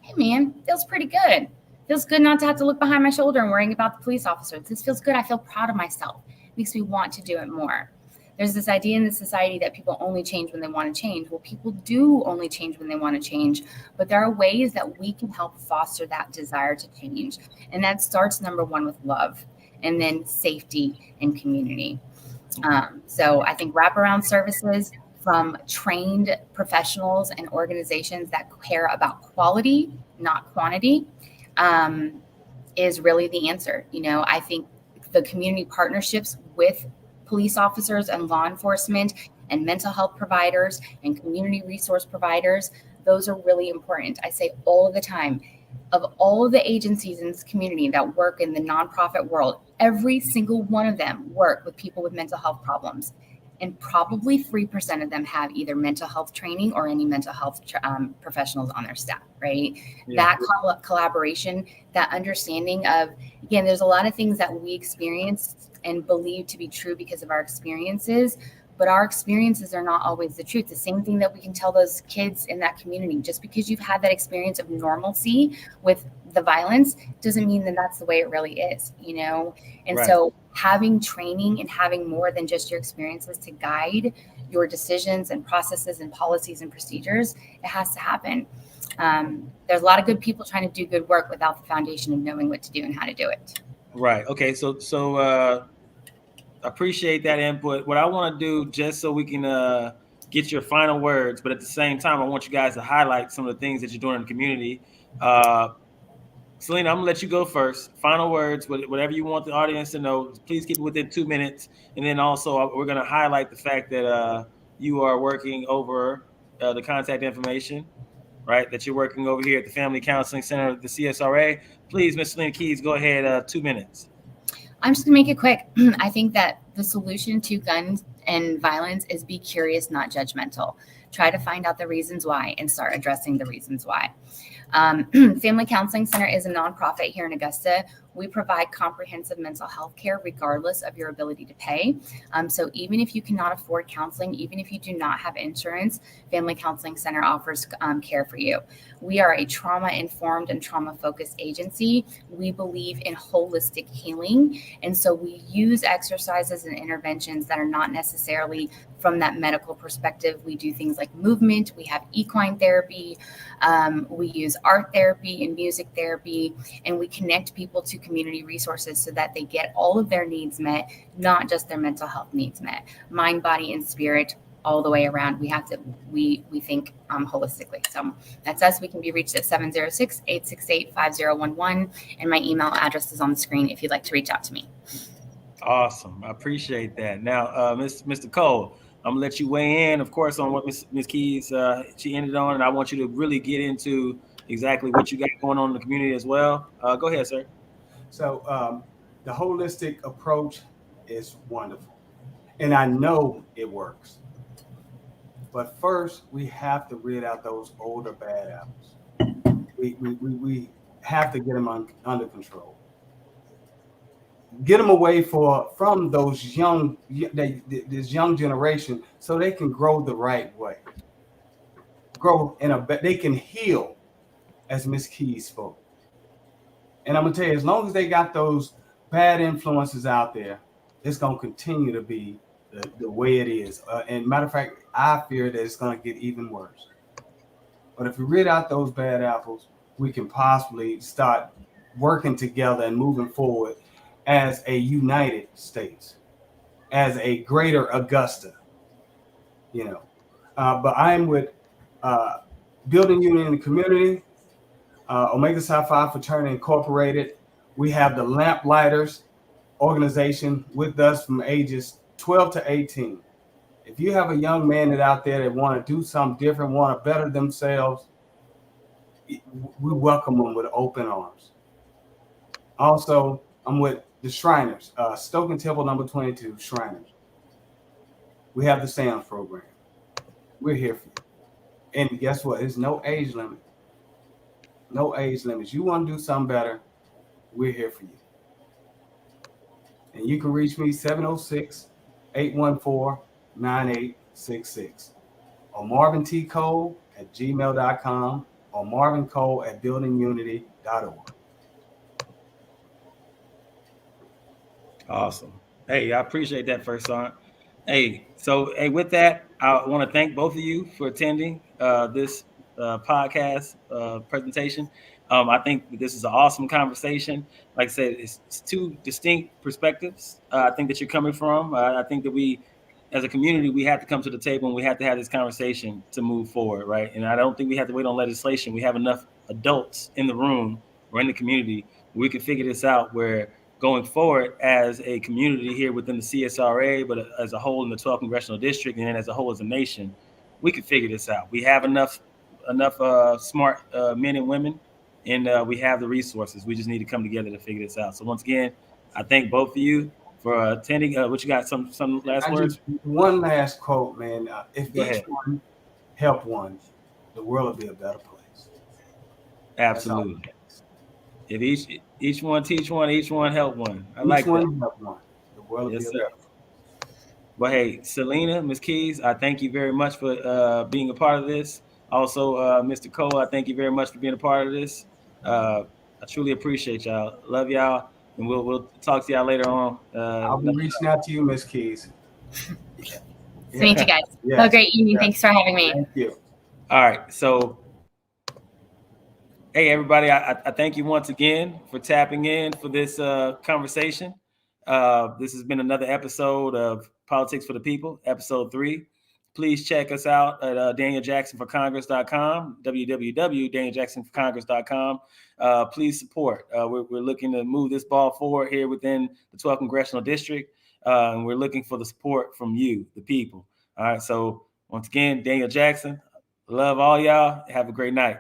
Speaker 2: hey man, feels pretty good. Feels good not to have to look behind my shoulder and worrying about the police officers. This feels good. I feel proud of myself. It makes me want to do it more. There's this idea in the society that people only change when they want to change. Well, people do only change when they want to change, but there are ways that we can help foster that desire to change. And that starts, number one, with love, and then safety and community. So I think wraparound services from trained professionals and organizations that care about quality, not quantity, is really the answer. You know, I think the community partnerships with police officers and law enforcement and mental health providers and community resource providers, those are really important. I say all of the time, of all of the agencies in this community that work in the nonprofit world, every single one of them work with people with mental health problems. And probably 3% of them have either mental health training or any mental health professionals on their staff, right? Yeah. That collaboration, that understanding of, again, there's a lot of things that we experience and believe to be true because of our experiences, but our experiences are not always the truth. The same thing that we can tell those kids in that community, just because you've had that experience of normalcy with the violence doesn't mean that that's the way it really is, you know? And so having training and having more than just your experiences to guide your decisions and processes and policies and procedures, it has to happen. There's a lot of good people trying to do good work without the foundation of knowing what to do and how to do it.
Speaker 1: Right. Okay. So appreciate that input. What I want to do, just so we can get your final words, but at the same time, I want you guys to highlight some of the things that you're doing in the community. Selena, I'm gonna let you go first. Final words, whatever you want the audience to know. Please keep it within 2 minutes, and then also we're gonna highlight the fact that you are working over the contact information, right? That you're working over here at the Family Counseling Center, the CSRA. Please, Ms. Selena Keys, go ahead. 2 minutes.
Speaker 2: I'm just gonna make it quick. I think that the solution to guns and violence is be curious, not judgmental. Try to find out the reasons why and start addressing the reasons why. Family Counseling Center is a nonprofit here in Augusta. We provide comprehensive mental health care regardless of your ability to pay. So even if you cannot afford counseling, even if you do not have insurance, Family Counseling Center offers care for you. We are a trauma-informed and trauma-focused agency. We believe in holistic healing. And so we use exercises and interventions that are not necessarily from that medical perspective. We do things like movement. We have equine therapy. We use art therapy and music therapy. And we connect people to community resources so that they get all of their needs met, not just their mental health needs met. Mind, body, and spirit all the way around. We think holistically. So that's us. We can be reached at 706-868-5011. And my email address is on the screen if you'd like to reach out to me.
Speaker 1: Awesome. I appreciate that. Now, Mr. Cole, I'm gonna let you weigh in, of course, on what Ms. Keys she ended on, and I want you to really get into exactly what you got going on in the community as well. Go ahead, sir.
Speaker 4: So the holistic approach is wonderful, and I know it works. But first, we have to rid out those older bad apples. We have to get them under control. Get them away from those this young generation, so they can grow the right way. They can heal, as Miss Keys spoke. And I'm gonna tell you, as long as they got those bad influences out there, it's gonna continue to be the way it is. And matter of fact, I fear that it's gonna get even worse. But if we rid out those bad apples, we can possibly start working together and moving forward as a United States, as a greater Augusta, you know. But I'm with Building Unity in the Community, Omega Psi Phi Fraternity Incorporated. We have the Lamplighters organization with us from ages 12 to 18. If you have a young man that out there that want to do something different, want to better themselves, we welcome them with open arms. Also, I'm with the Shriners, Stoken Temple number 22, Shriners. We have the SAMS program. We're here for you. And guess what? There's no age limit. No age limits. You want to do something better, we're here for you. And you can reach me 706-814-9866 or marvintcole@gmail.com or marvincole@buildingunity.org.
Speaker 1: Awesome. Hey, I appreciate that, First Sergeant. Hey, so with that, I want to thank both of you for attending this podcast presentation. I think this is an awesome conversation. Like I said, it's two distinct perspectives. I think that you're coming from. I think that we, as a community, we have to come to the table and we have to have this conversation to move forward, right? And I don't think we have to wait on legislation. We have enough adults in the room or in the community where we can figure this out, where going forward as a community here within the CSRA, but as a whole in the 12th congressional district, and then as a whole as a nation, we can figure this out. We have enough smart men and women, and we have the resources. We just need to come together to figure this out. So once again, I thank both of you for attending. What you got? Some last words?
Speaker 4: One last quote, man. If
Speaker 1: Go
Speaker 4: each
Speaker 1: ahead.
Speaker 4: one help one, the world will be a better place.
Speaker 1: Absolutely. If each one teach one, each one help one. I
Speaker 4: Each
Speaker 1: like
Speaker 4: one
Speaker 1: that.
Speaker 4: help one. The world will
Speaker 1: Yes,
Speaker 4: be a
Speaker 1: sir.
Speaker 4: better place.
Speaker 1: Well, hey, Selena, Ms. Keys, I thank you very much for being a part of this. Also, Mr. Cole, I thank you very much for being a part of this. I truly appreciate y'all. Love y'all, and we'll talk to y'all later on.
Speaker 4: I'll be reaching out to you, Miss Keys.
Speaker 2: Nice to meet you guys.
Speaker 4: Yes.
Speaker 2: Have a great evening.
Speaker 4: Yes.
Speaker 2: Thanks for having me.
Speaker 4: Thank you.
Speaker 1: All right, so hey, everybody, I thank you once again for tapping in for this conversation. This has been another episode of Politics for the People, episode 3. Please check us out at DanielJacksonForCongress.com, www.DanielJacksonForCongress.com. Please support. We're looking to move this ball forward here within the 12th Congressional District, and we're looking for the support from you, the people. All right, so once again, Daniel Jackson, love all y'all. Have a great night.